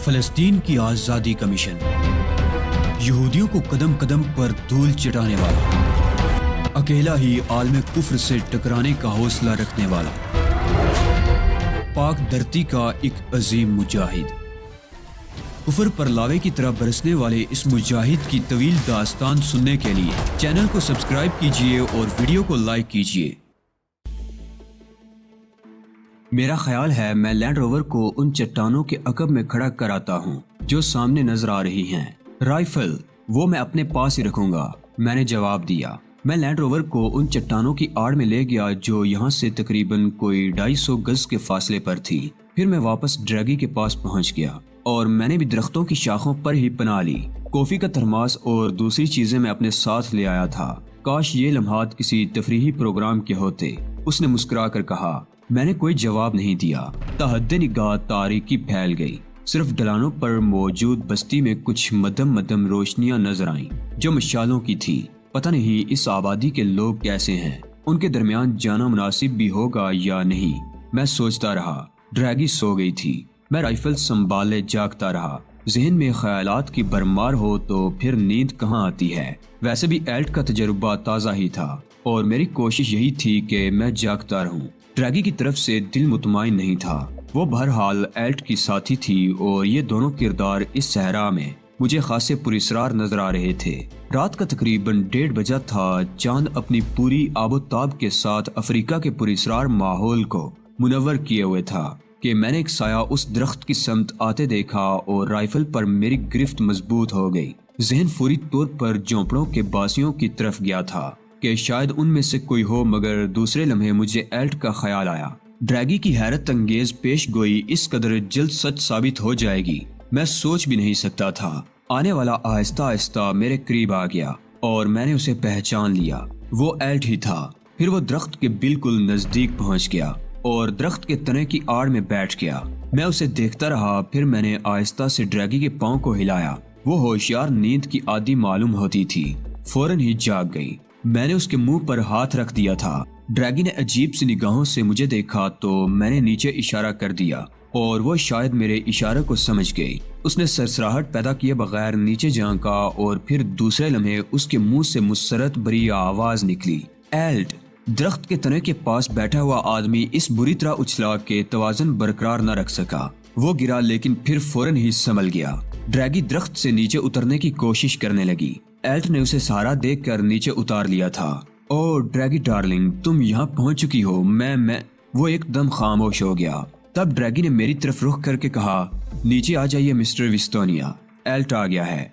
فلسطین کی آزادی کا مشن، یہودیوں کو قدم قدم پر دھول چٹانے والا، اکیلا ہی عالم کفر سے ٹکرانے کا حوصلہ رکھنے والا، پاک دھرتی کا ایک عظیم مجاہد، کفر پر لاوے کی طرح برسنے والے اس مجاہد کی طویل داستان سننے کے لیے چینل کو سبسکرائب کیجئے اور ویڈیو کو لائک کیجئے۔ میرا خیال ہے میں لینڈ روور کو ان چٹانوں کے عقب میں کھڑا کراتا ہوں جو سامنے نظر آ رہی ہیں۔ رائفل وہ میں اپنے پاس ہی رکھوں گا، میں نے جواب دیا۔ میں لینڈ روور کو ان چٹانوں کی آڑ میں لے گیا جو یہاں سے تقریباً کوئی 250 گز کے فاصلے پر تھی۔ پھر میں واپس ڈریگی کے پاس پہنچ گیا اور میں نے بھی درختوں کی شاخوں پر ہی پناہ لی۔ کافی کا ترماس اور دوسری چیزیں میں اپنے ساتھ لے آیا تھا۔ کاش یہ لمحات کسی تفریحی پروگرام کے ہوتے، اس نے مسکرا کر کہا۔ میں نے کوئی جواب نہیں دیا۔ تحت نگاہ تاریکی پھیل گئی۔ صرف ڈلانوں پر موجود بستی میں کچھ مدھم مدھم روشنیاں نظر آئیں جو مشالوں کی تھی۔ پتہ نہیں اس آبادی کے لوگ کیسے ہیں، ان کے درمیان جانا مناسب بھی ہوگا یا نہیں، میں سوچتا رہا۔ ڈریگی سو گئی تھی۔ میں رائفل سنبھالے جاگتا رہا۔ ذہن میں خیالات کی برمار ہو تو پھر نیند کہاں آتی ہے۔ ویسے بھی ایلٹ کا تجربہ تازہ ہی تھا اور میری کوشش یہی تھی کہ میں جاگتا رہوں۔ ڈریگی کی طرف سے دل مطمئن نہیں تھا۔ وہ بہرحال ایلٹ کی ساتھی تھی اور یہ دونوں کردار اس صحرا میں مجھے خاصے پراسرار نظر آ رہے تھے۔ رات کا تقریباً 1:30 بجا تھا۔ چاند اپنی پوری آب و تاب کے ساتھ افریقہ کے پراسرار ماحول کو منور کیے ہوئے تھا کہ میں نے ایک سایہ اس درخت کی سمت آتے دیکھا اور رائفل پر میری گرفت مضبوط ہو گئی۔ ذہن فوری طور پر جھونپڑوں کے باسیوں کی طرف گیا تھا کہ شاید ان میں سے کوئی ہو، مگر دوسرے لمحے مجھے ایلٹ کا خیال آیا۔ ڈریگی کی حیرت انگیز پیش گوئی اس قدر جلد سچ ثابت ہو جائے گی، میں سوچ بھی نہیں سکتا تھا۔ آنے والا آہستہ آہستہ میرے قریب آ گیا اور میں نے اسے پہچان لیا۔ وہ ایلٹ ہی تھا۔ پھر وہ درخت کے بالکل نزدیک پہنچ گیا اور درخت کے تنے کی آڑ میں بیٹھ گیا۔ میں اسے دیکھتا رہا۔ پھر میں نے آہستہ سے ڈریگی کے پاؤں کو ہلایا۔ وہ ہوشیار نیند کی عادی معلوم ہوتی تھی، فوراً ہی جاگ گئی۔ میں نے اس کے منہ پر ہاتھ رکھ دیا تھا۔ ڈریگی نے عجیب سی نگاہوں سے مجھے دیکھا تو میں نے نیچے اشارہ کر دیا اور وہ شاید میرے اشارے کو سمجھ گئی۔ اس نے سرسراہٹ پیدا کیے بغیر نیچے جھانکا اور پھر دوسرے لمحے اس کے منہ سے مسرت بھری آواز نکلی، ایلٹ۔ درخت کے تنے کے پاس بیٹھا ہوا آدمی اس بری طرح اچھلا کہ توازن برقرار نہ رکھ سکا۔ وہ گرا لیکن پھر فوراً ہی سنبھل گیا۔ ڈریگی درخت سے نیچے اترنے کی کوشش کرنے لگی۔ ایلٹ نے اسے سہارا دیکھ کر نیچے اتار لیا تھا۔ او ڈریگی ڈارلنگ، تم یہاں پہنچ چکی ہو۔ میں وہ ایک دم خاموش ہو گیا۔ تب ڈریگی نے میری طرف رخ کر کے کہا، نیچے آ جائیے مسٹر وستونیا، ایلٹ آ گیا ہے۔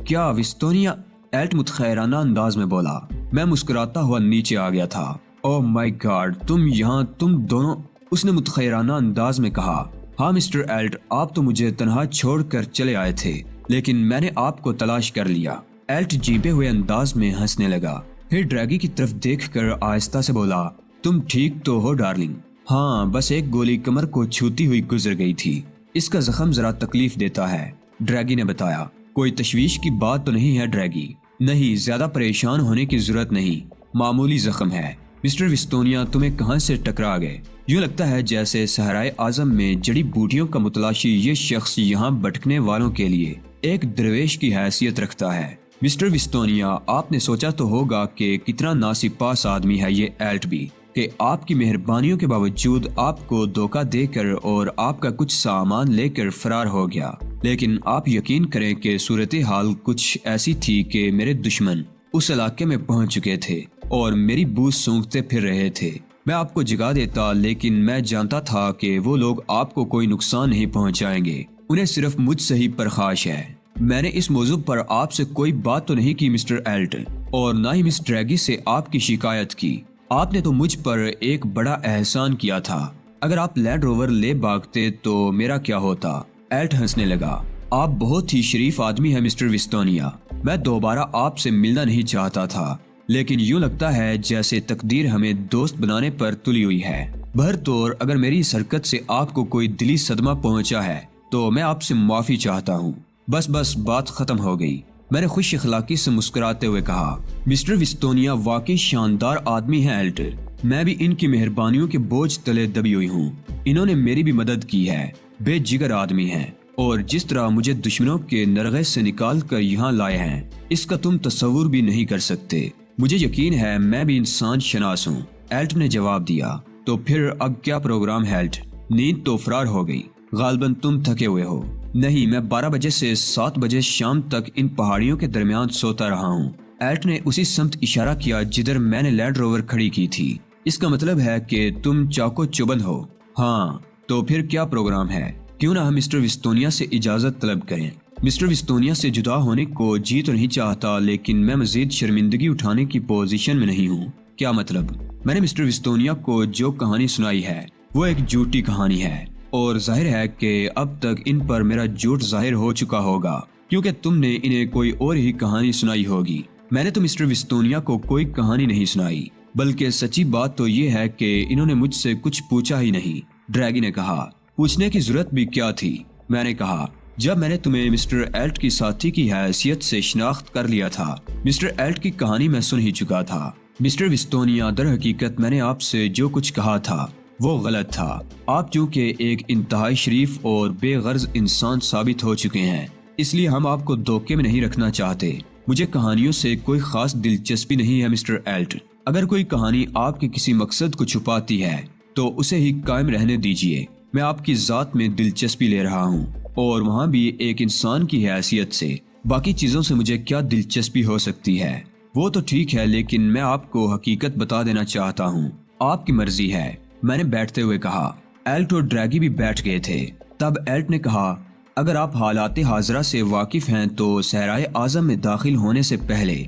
کیا وستونیا؟ ایلٹ متخیرانہ انداز میں بولا۔ میں مسکراتا ہوا نیچے آ گیا تھا۔ او مائی گاڈ، تم یہاں، تم دونوں، اس نے متخیرانہ انداز میں کہا۔ ہاں مسٹر ایلٹ، آپ تو مجھے تنہا چھوڑ کر چلے آئے تھے، لیکن میں نے آپ کو تلاش کر لیا۔ ایلٹ جھیپے ہوئے انداز میں ہنسنے لگا۔ پھر ڈریگی کی طرف دیکھ کر آہستہ سے بولا، تم ٹھیک تو ہو ڈارلنگ؟ ہاں، بس ایک گولی کمر کو چھوتی ہوئی گزر گئی تھی۔ اس کا زخم ذرا تکلیف دیتا ہے، ڈریگی نے بتایا۔ کوئی تشویش کی بات تو نہیں ہے ڈریگی؟ نہیں، زیادہ پریشان ہونے کی ضرورت نہیں، معمولی زخم ہے۔ مسٹر وستونیا، تمہیں کہاں سے ٹکرا گئے؟ یوں لگتا ہے جیسے صحرائے اعظم میں جڑی بوٹیوں کا متلاشی یہ شخص یہاں بھٹکنے والوں کے لیے ایک درویش کی حیثیت رکھتا ہے۔ مسٹر وستونیا، آپ نے سوچا تو ہوگا کہ کتنا ناسپاس آدمی ہے یہ ایلٹ بھی، کہ آپ کی مہربانیوں کے باوجود آپ کو دھوکہ دے کر اور آپ کا کچھ سامان لے کر فرار ہو گیا۔ لیکن آپ یقین کریں کہ صورتحال کچھ ایسی تھی کہ میرے دشمن اس علاقے میں پہنچ چکے تھے اور میری بو سونگتے پھر رہے تھے۔ میں آپ کو جگا دیتا، لیکن میں جانتا تھا کہ وہ لوگ آپ کو کوئی نقصان نہیں پہنچائیں گے، انہیں صرف مجھ سے ہی پرخاش ہے۔ میں نے اس موضوع پر آپ سے کوئی بات تو نہیں کی مسٹر ایلٹ، اور نہ ہی مس ڈریگی سے آپ کی شکایت کی۔ آپ نے تو مجھ پر ایک بڑا احسان کیا تھا۔ اگر آپ لینڈ روور لے بھاگتے تو میرا کیا ہوتا؟ ایلٹ ہنسنے لگا۔ آپ بہت ہی شریف آدمی ہیں مسٹر وستونیا۔ میں دوبارہ آپ سے ملنا نہیں چاہتا تھا، لیکن یوں لگتا ہے جیسے تقدیر ہمیں دوست بنانے پر تلی ہوئی ہے۔ بہرطور اگر میری اس حرکت سے آپ کو کوئی دلی صدمہ پہنچا ہے تو میں آپ سے معافی چاہتا ہوں۔ بس بات ختم ہو گئی، میں نے خوش اخلاقی سے مسکراتے ہوئے کہا۔ مسٹر وستونیا واقعی شاندار آدمی ہیں ایلٹ، میں بھی ان کی مہربانیوں کے بوجھ تلے دبی ہوئی ہوں۔ انہوں نے میری بھی مدد کی ہے، بے جگر آدمی ہیں۔ اور جس طرح مجھے دشمنوں کے نرغے سے نکال کر یہاں لائے ہیں اس کا تم تصور بھی نہیں کر سکتے۔ مجھے یقین ہے میں بھی انسان شناس ہوں، ایلٹ نے جواب دیا۔ تو پھر اب کیا پروگرام ہے ایلٹ؟ نیند تو فرار ہو گئی، غالباً تم تھکے ہوئے ہو۔ نہیں، میں 12 بجے سے 7 بجے شام تک ان پہاڑیوں کے درمیان سوتا رہا ہوں۔ ایلٹ نے اسی سمت اشارہ کیا جدھر میں نے لینڈ روور کھڑی کی تھی۔ اس کا مطلب ہے کہ تم چاقو چبند ہو۔ ہاں، تو پھر کیا پروگرام ہے؟ کیوں نہ ہم مسٹر وستونیا سے اجازت طلب کریں؟ مسٹر وستونیا سے جدا ہونے کو جی تو نہیں چاہتا، لیکن میں مزید شرمندگی اٹھانے کی پوزیشن میں نہیں ہوں۔ کیا مطلب؟ میں نے مسٹر وستونیا کو جو کہانی سنائی ہے وہ ایک جھوٹی کہانی ہے، اور ظاہر ہے کہ اب تک ان پر میرا جھوٹ ظاہر ہو چکا ہوگا کیونکہ تم نے انہیں کوئی اور ہی کہانی سنائی ہوگی۔ میں نے تو مسٹر وستونیا کو کوئی کہانی نہیں سنائی، بلکہ سچی بات تو یہ ہے کہ انہوں نے مجھ سے کچھ پوچھا ہی نہیں۔ ڈریگی نے کہا۔ پوچھنے کی ضرورت بھی کیا تھی؟ میں نے کہا، جب میں نے تمہیں مسٹر ایلٹ کی ساتھی کی حیثیت سے شناخت کر لیا تھا، مسٹر ایلٹ کی کہانی میں سن ہی چکا تھا۔ مسٹر وستونیا، در حقیقت میں نے آپ سے جو کچھ کہا تھا وہ غلط تھا۔ آپ چونکہ ایک انتہائی شریف اور بے غرض انسان ثابت ہو چکے ہیں، اس لیے ہم آپ کو دھوکے میں نہیں رکھنا چاہتے۔ مجھے کہانیوں سے کوئی خاص دلچسپی نہیں ہے مسٹر ایلٹ۔ اگر کوئی کہانی آپ کے کسی مقصد کو چھپاتی ہے تو اسے ہی قائم رہنے دیجیے۔ میں آپ کی ذات میں دلچسپی لے رہا ہوں، اور وہاں بھی ایک انسان کی حیثیت سے۔ باقی چیزوں سے مجھے کیا دلچسپی ہو سکتی ہے؟ وہ تو ٹھیک ہے، لیکن میں آپ کو حقیقت بتا دینا چاہتا ہوں۔ آپ کی مرضی ہے، میں نے بیٹھتے ہوئے کہا۔ ایلٹ اور ڈریگی بھی بیٹھ گئے تھے۔ تب ایلٹ نے کہا، اگر آپ حالات حاضرہ سے واقف ہیں تو صحرائے اعظم میں داخل ہونے سے پہلے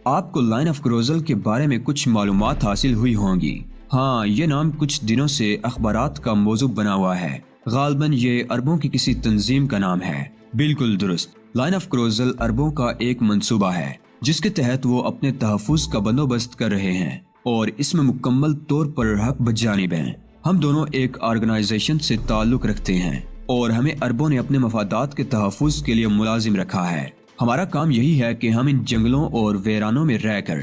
آپ کو لائن آف کروزل کے بارے میں کچھ معلومات حاصل ہوئی ہوں گی۔ ہاں، یہ نام کچھ دنوں سے اخبارات کا موضوع بنا ہوا ہے۔ غالباً یہ عربوں کی کسی تنظیم کا نام ہے۔ بالکل درست، لائن آف کروزل عربوں کا ایک منصوبہ ہے جس کے تحت وہ اپنے تحفظ کا بندوبست کر رہے ہیں، اور اس میں مکمل طور پر حق بجانب ہیں۔ ہم دونوں ایک آرگنائزیشن سے تعلق رکھتے ہیں، اور ہمیں عربوں نے اپنے مفادات کے تحفظ کے لیے ملازم رکھا ہے۔ ہمارا کام یہی ہے کہ ہم ان جنگلوں اور ویرانوں میں رہ کر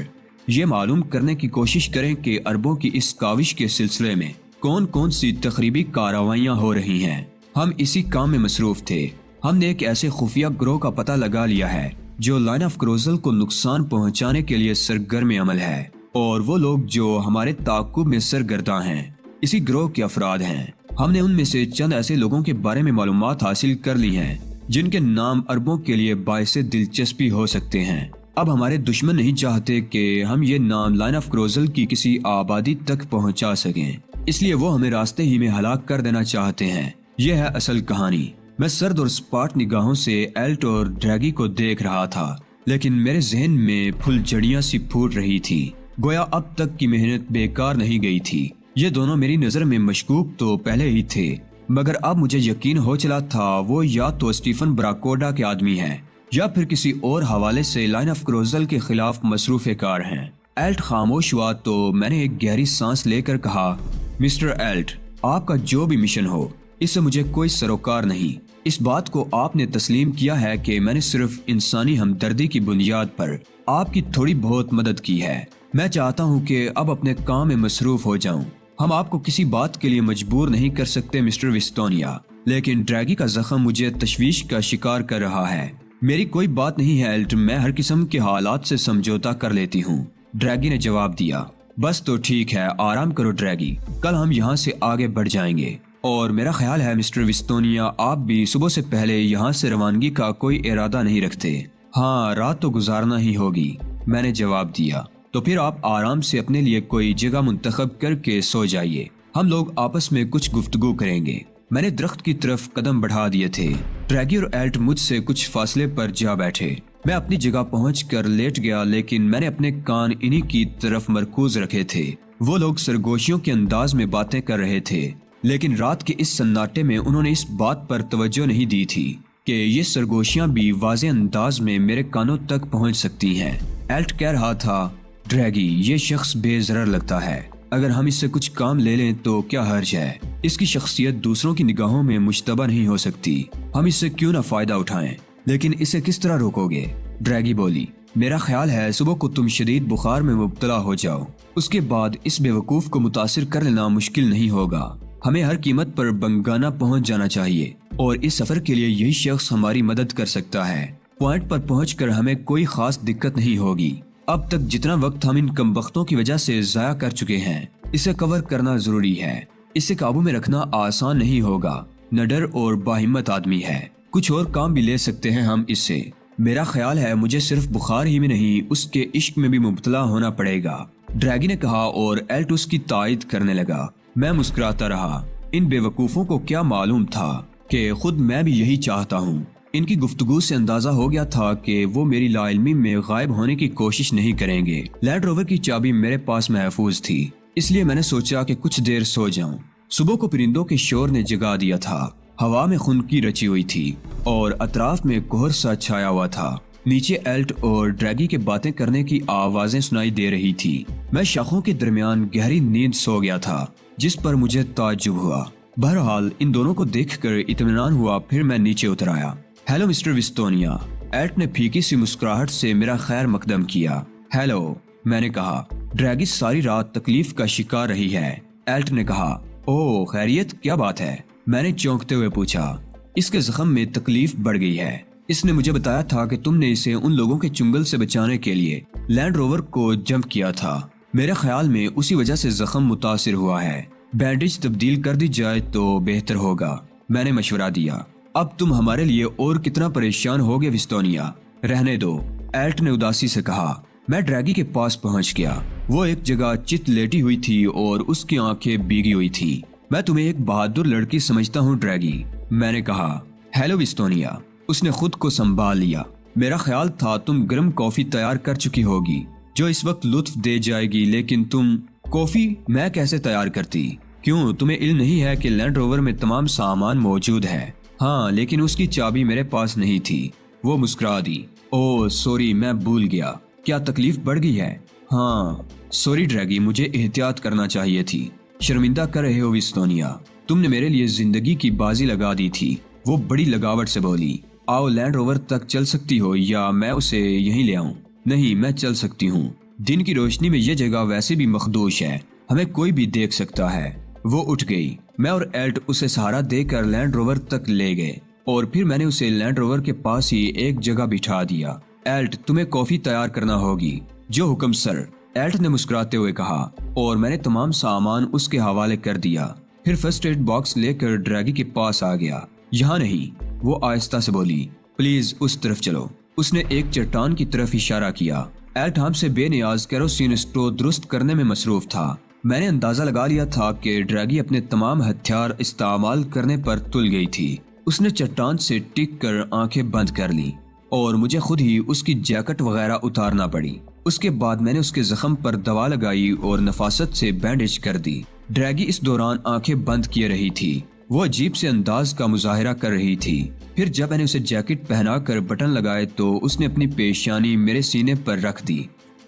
یہ معلوم کرنے کی کوشش کریں کہ عربوں کی اس کاوش کے سلسلے میں کون کون سی تخریبی کارروائیاں ہو رہی ہیں۔ ہم اسی کام میں مصروف تھے۔ ہم نے ایک ایسے خفیہ گروہ کا پتہ لگا لیا ہے جو لائن آف کروزل کو نقصان پہنچانے کے لیے سرگرم عمل ہے، اور وہ لوگ جو ہمارے تعاقب میں سرگرداں ہیں اسی گروہ کے افراد ہیں۔ ہم نے ان میں سے چند ایسے لوگوں کے بارے میں معلومات حاصل کر لی ہیں جن کے نام عربوں کے لیے باعث دلچسپی ہو سکتے ہیں۔ اب ہمارے دشمن نہیں چاہتے کہ ہم یہ نام لائن آف کروزل کی کسی آبادی تک پہنچا سکیں، اس لیے وہ ہمیں راستے ہی میں ہلاک کر دینا چاہتے ہیں۔ یہ ہے اصل کہانی۔ میں سرد اور سپاٹ نگاہوں سے ایلٹ اور ڈریگی کو دیکھ رہا تھا، لیکن میرے ذہن میں پھل جڑیاں سی پھوٹ رہی تھی، گویا اب تک کی محنت بیکار نہیں گئی تھی۔ یہ دونوں میری نظر میں مشکوک تو پہلے ہی تھے، مگر اب مجھے یقین ہو چلا تھا وہ یا تو اسٹیفن براکوڈا کے آدمی ہیں یا پھر کسی اور حوالے سے لائن آف کروزل کے خلاف مصروف کار ہیں۔ ایلٹ خاموش ہوا تو میں نے ایک گہری سانس لے کر کہا، مسٹر ایلٹ، آپ کا جو بھی مشن ہو اس سے مجھے کوئی سروکار نہیں۔ اس بات کو آپ نے تسلیم کیا ہے کہ میں نے صرف انسانی ہمدردی کی بنیاد پر آپ کی تھوڑی بہت مدد کی ہے۔ میں چاہتا ہوں کہ اب اپنے کام میں مصروف ہو جاؤں۔ ہم آپ کو کسی بات کے لیے مجبور نہیں کر سکتے مسٹر وستونیا، لیکن ڈریگی کا زخم مجھے تشویش کا شکار کر رہا ہے۔ میری کوئی بات نہیں ہے ایلٹ، میں ہر قسم کے حالات سے سمجھوتا کر لیتی ہوں، ڈریگی نے جواب دیا۔ بس تو ٹھیک ہے، آرام کرو ڈریگی، کل ہم یہاں سے آگے بڑھ جائیں گے، اور میرا خیال ہے مسٹر وستونیا آپ بھی صبح سے پہلے یہاں سے روانگی کا کوئی ارادہ نہیں رکھتے۔ ہاں، رات تو گزارنا ہی ہوگی، میں نے جواب دیا۔ تو پھر آپ آرام سے اپنے لیے کوئی جگہ منتخب کر کے سو جائیے، ہم لوگ آپس میں کچھ گفتگو کریں گے۔ میں نے درخت کی طرف قدم بڑھا دیے تھے۔ ڈریگی اور ایلٹ مجھ سے کچھ فاصلے پر جا بیٹھے۔ میں اپنی جگہ پہنچ کر لیٹ گیا، لیکن میں نے اپنے کان انہی کی طرف مرکوز رکھے تھے۔ وہ لوگ سرگوشیوں کے انداز میں باتیں کر رہے تھے، لیکن رات کے اس سناٹے میں انہوں نے اس بات پر توجہ نہیں دی تھی کہ یہ سرگوشیاں بھی واضح انداز میں میرے کانوں تک پہنچ سکتی ہیں۔ ایلٹ کہہ رہا تھا، ڈریگی، یہ شخص بے ضرر لگتا ہے، اگر ہم اس سے کچھ کام لے لیں تو کیا حرج ہے؟ اس کی شخصیت دوسروں کی نگاہوں میں مشتبہ نہیں ہو سکتی، ہم اس سے کیوں نہ فائدہ اٹھائیں، لیکن اسے کس طرح روکو گے؟ ڈریگی بولی، میرا خیال ہے صبح کو تم شدید بخار میں مبتلا ہو جاؤ، اس کے بعد اس بے وقوف کو متاثر کر لینا مشکل نہیں ہوگا۔ ہمیں ہر قیمت پر بنگانا پہنچ جانا چاہیے۔ اور اس سفر کے لیے یہی شخص ہماری مدد کر سکتا ہے۔ پوائنٹ پر پہنچ کر ہمیں کوئی خاص دقت نہیں ہوگی۔ اب تک جتنا وقت ہم ان کمبختوں کی وجہ سے ضائع کر چکے ہیں اسے کور کرنا ضروری ہے۔ اسے قابو میں رکھنا آسان نہیں ہوگا۔ نڈر اور باہمت آدمی ہے، کچھ اور کام بھی لے سکتے ہیں ہم اس سے۔ میرا خیال ہے مجھے صرف بخار ہی میں نہیں اس کے عشق میں بھی مبتلا ہونا پڑے گا، ڈریگی نے کہا اور ایلٹ اس کی تائید کرنے لگا۔ میں مسکراتا رہا۔ ان بے وقوفوں کو کیا معلوم تھا کہ خود میں بھی یہی چاہتا ہوں۔ ان کی گفتگو سے اندازہ ہو گیا تھا کہ وہ میری لا علمی میں غائب ہونے کی کوشش نہیں کریں گے۔ لینڈ روور کی چابی میرے پاس محفوظ تھی، اس لیے میں نے سوچا کہ کچھ دیر سو جاؤں۔ صبح کو پرندوں کے شور نے جگا دیا تھا، ہوا میں خنکی رچی ہوئی تھی اور اطراف میں کوہر سا چھایا ہوا تھا۔ نیچے ایلٹ اور ڈریگی کے باتیں کرنے کی آوازیں سنائی دے رہی تھی۔ میں شاخوں کے درمیان گہری نیند سو گیا تھا جس پر مجھے تعجب ہوا۔ بہرحال ان دونوں کو دیکھ کر اطمینان ہوا، پھر میں نیچے اتر آیا۔ ہیلو مسٹر وستونیا، ایلٹ نے پھیکی سی مسکراہٹ سے میرا خیر مقدم کیا۔ ہیلو، میں نے کہا۔ ڈریگی ساری رات تکلیف کا شکار رہی ہے، ایلٹ نے کہا۔ اوہ خیریت، کیا بات ہے؟ میں نے چونکتے ہوئے پوچھا۔ اس کے زخم میں تکلیف بڑھ گئی ہے۔ اس نے مجھے بتایا تھا کہ تم نے اسے ان لوگوں کے چنگل سے بچانے کے لیے لینڈ روور کو جمپ کیا تھا۔ میرے خیال میں اسی وجہ سے زخم متاثر ہوا ہے۔ بینڈیج تبدیل کر دی جائے تو بہتر ہوگا، میں نے مشورہ دیا۔ اب تم ہمارے لیے اور کتنا پریشان ہوگے وستونیا، رہنے دو، ایلٹ نے اداسی سے کہا۔ میں ڈریگی کے پاس پہنچ گیا۔ وہ ایک جگہ چت لیٹی ہوئی تھی اور اس کی آنکھیں بھیگی ہوئی تھی۔ میں تمہیں ایک بہادر لڑکی سمجھتا ہوں ڈریگی، میں نے کہا۔ ہیلو وستونیا، اس نے خود کو سنبھال لیا۔ میرا خیال تھا تم گرم کافی تیار کر چکی ہوگی جو اس وقت لطف دے جائے گی، لیکن تم کافی میں کیسے تیار کرتی؟ کیوں تمہیں علم نہیں ہے کہ لینڈ روور میں تمام سامان موجود ہے؟ ہاں، لیکن اس کی چابی میرے پاس نہیں تھی، وہ مسکرا دی۔ اوہ سوری، میں بھول گیا۔ کیا تکلیف بڑھ گئی ہے؟ ہاں سوری ڈریگی، مجھے احتیاط کرنا چاہیے تھی۔ شرمندہ کر رہے ہو وستونیا، تم نے میرے لیے زندگی کی بازی لگا دی تھی، وہ بڑی لگاوٹ سے بولی۔ آؤ لینڈ روور تک چل سکتی ہو یا میں اسے یہیں لے آؤں؟ نہیں، میں چل سکتی ہوں، دن کی روشنی میں یہ جگہ ویسے بھی مخدوش ہے، ہمیں کوئی بھی دیکھ سکتا ہے۔ وہ اٹھ گئی۔ میں اور ایلٹ اسے سہارا دے کر لینڈ روور تک لے گئے اور پھر میں نے اسے لینڈ روور کے پاس ہی ایک جگہ بٹھا دیا۔ ایلٹ، تمہیں کافی تیار کرنا ہوگی۔ جو حکم سر، ایلٹ نے مسکراتے ہوئے کہا اور میں نے تمام سامان اس کے حوالے کر دیا۔ پھر فرسٹ ایڈ باکس لے کر ڈریگی کے پاس آ گیا۔ یہاں نہیں، وہ آہستہ سے بولی، پلیز اس طرف چلو۔ اس نے ایک چٹان کی طرف اشارہ کیا۔ ایلٹ ہم سے بے نیاز کیروسین اسٹو درست کرنے میں مصروف تھا۔ میں نے اندازہ لگا لیا تھا کہ ڈریگی اپنے تمام ہتھیار استعمال کرنے پر تل گئی تھی۔ اس نے چٹان سے ٹک کر آنکھیں بند کر لیں اور مجھے خود ہی اس کی جیکٹ وغیرہ اتارنا پڑی۔ اس کے بعد میں نے اس کے زخم پر دوا لگائی اور نفاست سے بینڈیج کر دی۔ ڈریگی اس دوران آنکھیں بند کیے رہی تھی، وہ عجیب سے انداز کا مظاہرہ کر رہی تھی۔ پھر جب میں نے اسے جیکٹ پہنا کر بٹن لگائے تو اس نے اپنی پیشانی میرے سینے پر رکھ دی۔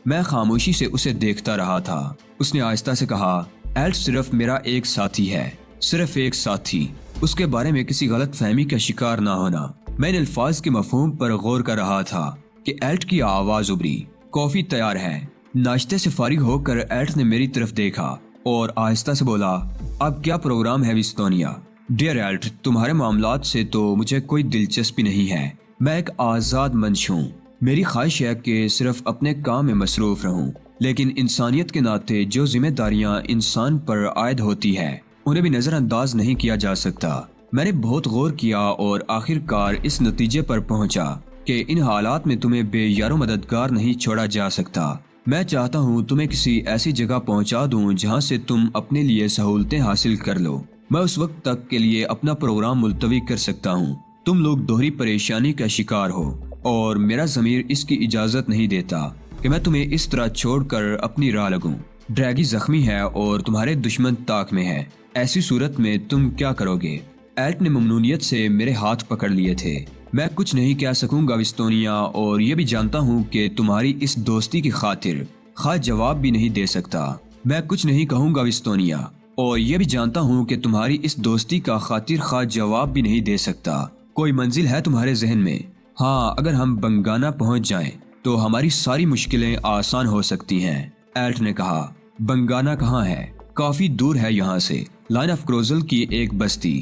میں خاموشی سے اسے دیکھتا رہا تھا۔ اس نے آہستہ سے کہا، ایلٹ صرف میرا ایک ساتھی ہے، صرف ایک ساتھی، اس کے بارے میں کسی غلط فہمی کا شکار نہ ہونا۔ میں ان الفاظ کے مفہوم پر غور کر رہا تھا کہ ایلٹ کی آواز ابھری، کافی تیار ہے۔ ناشتے سے فارغ ہو کر ایلٹ نے میری طرف دیکھا اور آہستہ سے بولا، اب کیا پروگرام ہے وستونیا؟ ڈیئر ایلٹ، تمہارے معاملات سے تو مجھے کوئی دلچسپی نہیں ہے، میں ایک آزاد منش ہوں۔ میری خواہش ہے کہ صرف اپنے کام میں مصروف رہوں، لیکن انسانیت کے ناطے جو ذمہ داریاں انسان پر عائد ہوتی ہے انہیں بھی نظر انداز نہیں کیا جا سکتا۔ میں نے بہت غور کیا اور آخر کار اس نتیجے پر پہنچا کہ ان حالات میں تمہیں بے یار و مددگار نہیں چھوڑا جا سکتا۔ میں چاہتا ہوں تمہیں کسی ایسی جگہ پہنچا دوں جہاں سے تم اپنے لیے سہولتیں حاصل کر لو۔ میں اس وقت تک کے لیے اپنا پروگرام ملتوی کر سکتا ہوں۔ تم لوگ دوہری پریشانی کا شکار ہو اور میرا ضمیر اس کی اجازت نہیں دیتا کہ میں تمہیں اس طرح چھوڑ کر اپنی راہ لگوں۔ ڈریگی زخمی ہے اور تمہارے دشمن طاق میں ہے، ایسی صورت میں تم کیا کرو گے؟ ایلٹ نے ممنونیت سے میرے ہاتھ پکڑ لیے تھے۔ میں کچھ نہیں کہہ سکوں گا وستونیا، اور یہ بھی جانتا ہوں کہ تمہاری اس دوستی کی خاطر خواہ جواب بھی نہیں دے سکتا۔ میں کچھ نہیں کہوں گا وستونیا، اور یہ بھی جانتا ہوں کہ تمہاری اس دوستی کا خاطر خواہ جواب بھی نہیں دے سکتا۔ کوئی منزل ہے تمہارے ذہن میں؟ ہاں، اگر ہم بنگانا پہنچ جائیں تو ہماری ساری مشکلیں آسان ہو سکتی ہیں، ایلٹ نے کہا۔ بنگانا کہاں ہے؟ کافی دور ہے یہاں سے، لائن آف کروزل کی ایک بستی۔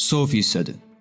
100%